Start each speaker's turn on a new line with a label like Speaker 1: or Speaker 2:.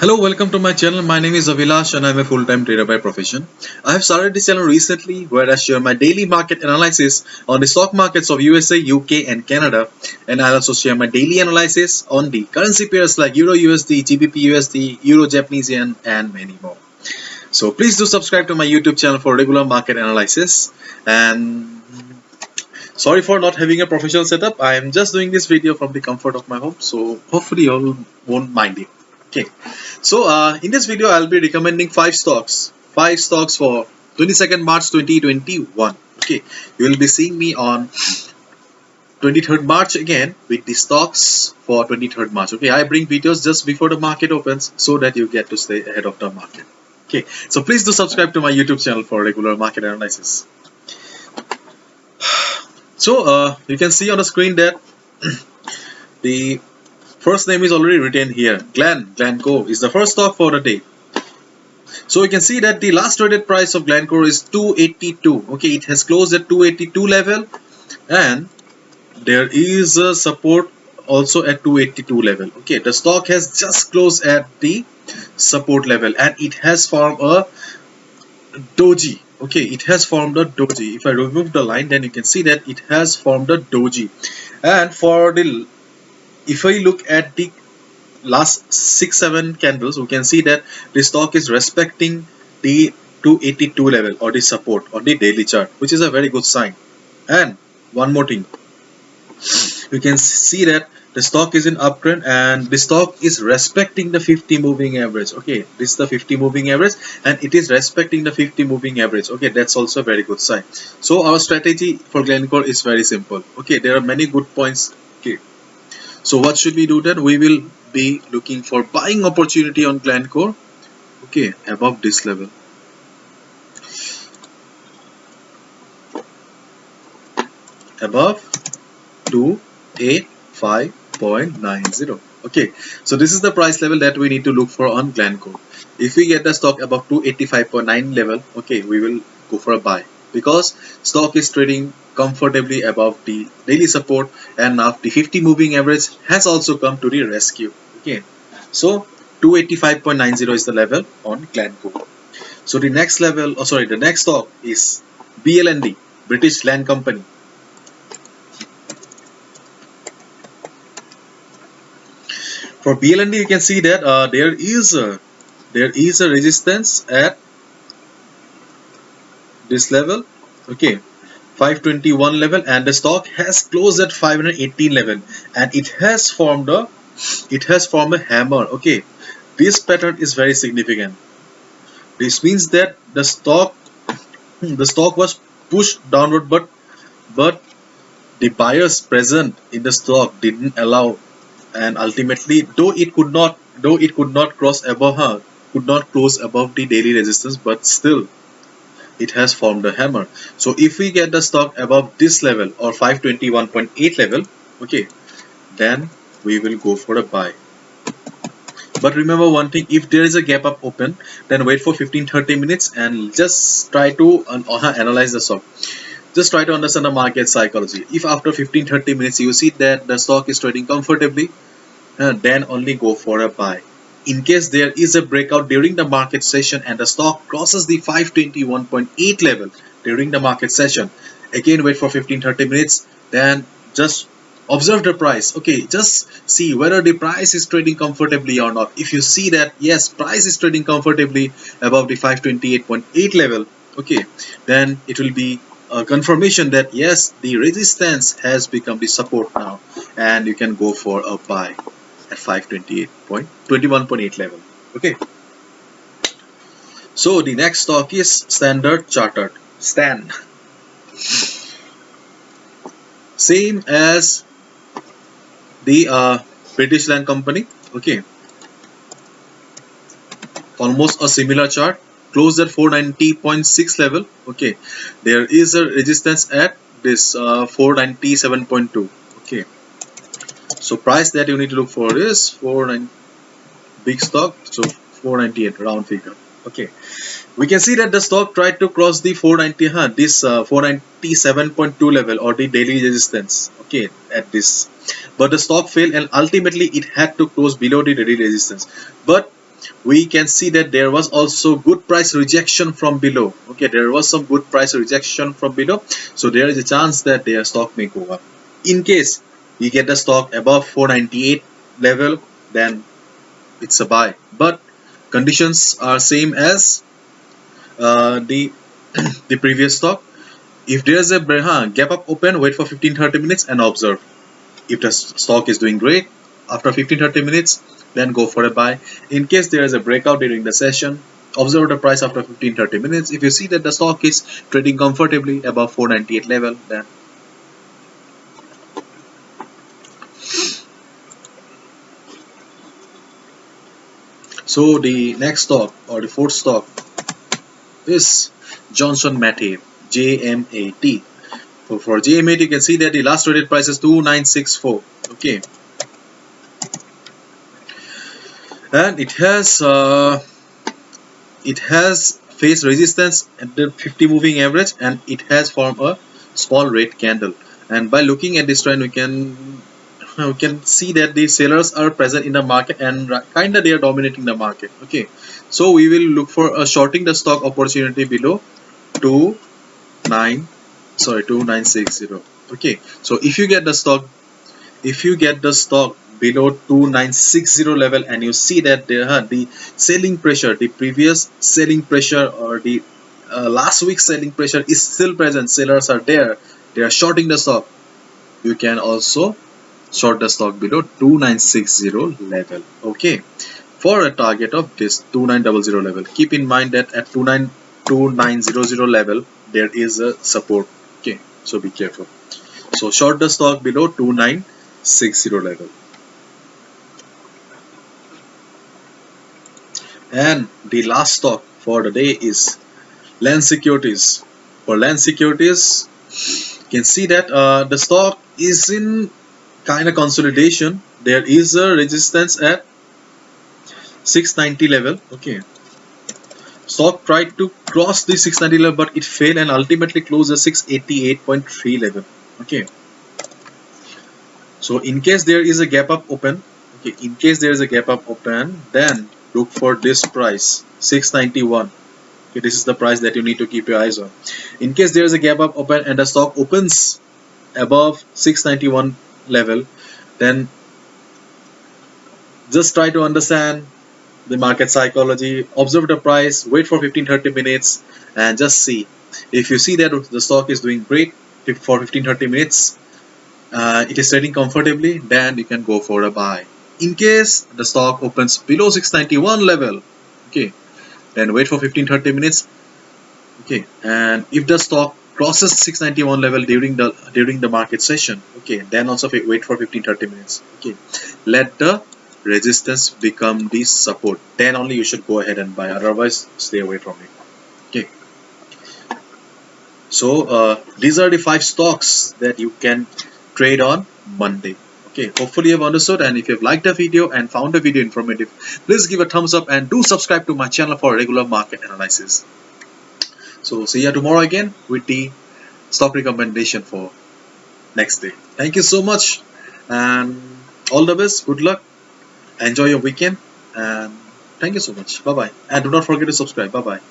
Speaker 1: Hello, welcome to my channel. My name is Avilash and I'm a full-time trader by profession. I have started this channel recently where I share my daily market analysis on the stock markets of USA, UK and Canada, and I also share my daily analysis on the currency pairs like Euro USD, GBP USD, Euro Japanese Yen and many more. So please do subscribe to my YouTube channel for regular market analysis. And sorry for not having a professional setup. I am just doing this video from the comfort of my home, so hopefully you all won't mind it. Okay, so in this video I'll be recommending five stocks for 22nd March 2021. Okay, you will be seeing me on 23rd March again with the stocks for 23rd March. Okay, I bring videos just before the market opens so that you get to stay ahead of the market. Okay, so please do subscribe to my YouTube channel for regular market analysis. So you can see on the screen that the first name is already written here. Glencore is the first stock for the day. So you can see that the last traded price of Glencore is 282. Okay, it has closed at 282 level, and there is a support also at 282 level. Okay, the stock has just closed at the support level and it has formed a doji. Okay, it has formed a doji. If I remove the line, then you can see that it has formed a doji. And for the, if I look at the last 6-7 candles, we can see that the stock is respecting the 282 level or the support on the daily chart, which is a very good sign. And one more thing, you can see that the stock is in uptrend and the stock is respecting the 50 moving average. Okay, this is the 50 moving average and it is respecting the 50 moving average. Okay, that's also a very good sign. So our strategy for Glencore is very simple. Okay, there are many good points. Okay, so what should we do then? We will be looking for buying opportunity on Glencore. Okay, above this level. Above 285.90. Okay, so this is the price level that we need to look for on Glencore. If we get the stock above 285.9 level, okay, we will go for a buy because stock is trading comfortably above the daily support and now the 50 moving average has also come to the rescue. Okay, so 285.90 is the level on Glencore. So the next level, the next stock is BLND, British Land Company. For BLND, you can see that there is a resistance at this level. Okay, 521 level, and the stock has closed at 518 level, and it has formed a hammer. Okay, this pattern is very significant. This means that the stock was pushed downward, but the buyers present in the stock didn't allow, and ultimately though it could not cross above could not close above the daily resistance, but still it has formed a hammer. So if we get the stock above this level or 521.8 level, okay, then we will go for a buy. But remember one thing, if there is a gap up open, then wait for 15-30 minutes and just try to analyze the stock. Just try to understand the market psychology. If after 15-30 minutes you see that the stock is trading comfortably, then only go for a buy. In case there is a breakout during the market session and the stock crosses the 521.8 level during the market session, again wait for 15-30 minutes, then just observe the price. Okay, just see whether the price is trading comfortably or not. If you see that yes, price is trading comfortably above the 528.8 level, okay, then it will be a confirmation that yes, the resistance has become the support now, and you can go for a buy at 528.21.8 level. Okay, so the next stock is Standard Chartered, STAN. Same as the British Land Company. Okay, almost a similar chart, closed at 490.6 level. Okay, there is a resistance at this 497.2. okay, so price that you need to look for is 49, big stock, so 498 round figure. Okay, we can see that the stock tried to cross the 490 this 497.2 level or the daily resistance, okay, at this, but the stock failed and ultimately it had to close below the daily resistance. But we can see that there was also good price rejection from below. Okay, there was some good price rejection from below, so there is a chance that their stock may go up. In case we get the stock above 498 level, then it's a buy, but conditions are same as the the previous stock. If there's a gap up open, wait for 15-30 minutes and observe. If the stock is doing great after 15-30 minutes, then go for a buy. In case there is a breakout during the session, observe the price after 15-30 minutes. If you see that the stock is trading comfortably above 498 level, then so the next stock or the fourth stock is Johnson Matthey, JMAT. For JMAT, you can see that the last traded price is 2964. Okay, and it has faced resistance at the 50 moving average, and it has formed a small red candle. And by looking at this trend, we can see that the sellers are present in the market and kinda they are dominating the market. Okay, so we will look for a shorting the stock opportunity below 2960. Okay, so if you get the stock below 2960 level and you see that the selling pressure, the previous selling pressure or the last week's selling pressure is still present, sellers are there, they are shorting the stock, you can also short the stock below 2960 level. Okay, for a target of this 2900 level, keep in mind that at 2900 level there is a support. Okay, so be careful. So short the stock below 2960 level. And the last stock for the day is Land Securities. For Land Securities, you can see that the stock is in kind of consolidation. There is a resistance at 690 level. Okay, stock tried to cross the 690 level, but it failed and ultimately closed at 688.3 level. Okay, so in case there is a gap up open, okay, in case there is a gap up open, then look for this price 691. Okay, this is the price that you need to keep your eyes on. In case there is a gap up open and the stock opens above 691 level, then just try to understand the market psychology, observe the price, wait for 15-30 minutes and just see. If you see that the stock is doing great for 15-30 minutes, it is trading comfortably, then you can go for a buy. In case the stock opens below 691 level, okay, then wait for 15-30 minutes. Okay, and if the stock crosses 691 level during the market session, okay, then also wait for 15-30 minutes. Okay, let the resistance become the support, then only you should go ahead and buy, otherwise stay away from it. Okay, so these are the 5 stocks that you can trade on Monday. Okay, hopefully you have understood, and if you have liked the video and found the video informative, please give a thumbs up and do subscribe to my channel for regular market analysis. So see you tomorrow again with the stock recommendation for next day. Thank you so much and all the best. Good luck. Enjoy your weekend and thank you so much. Bye bye. And do not forget to subscribe. Bye bye.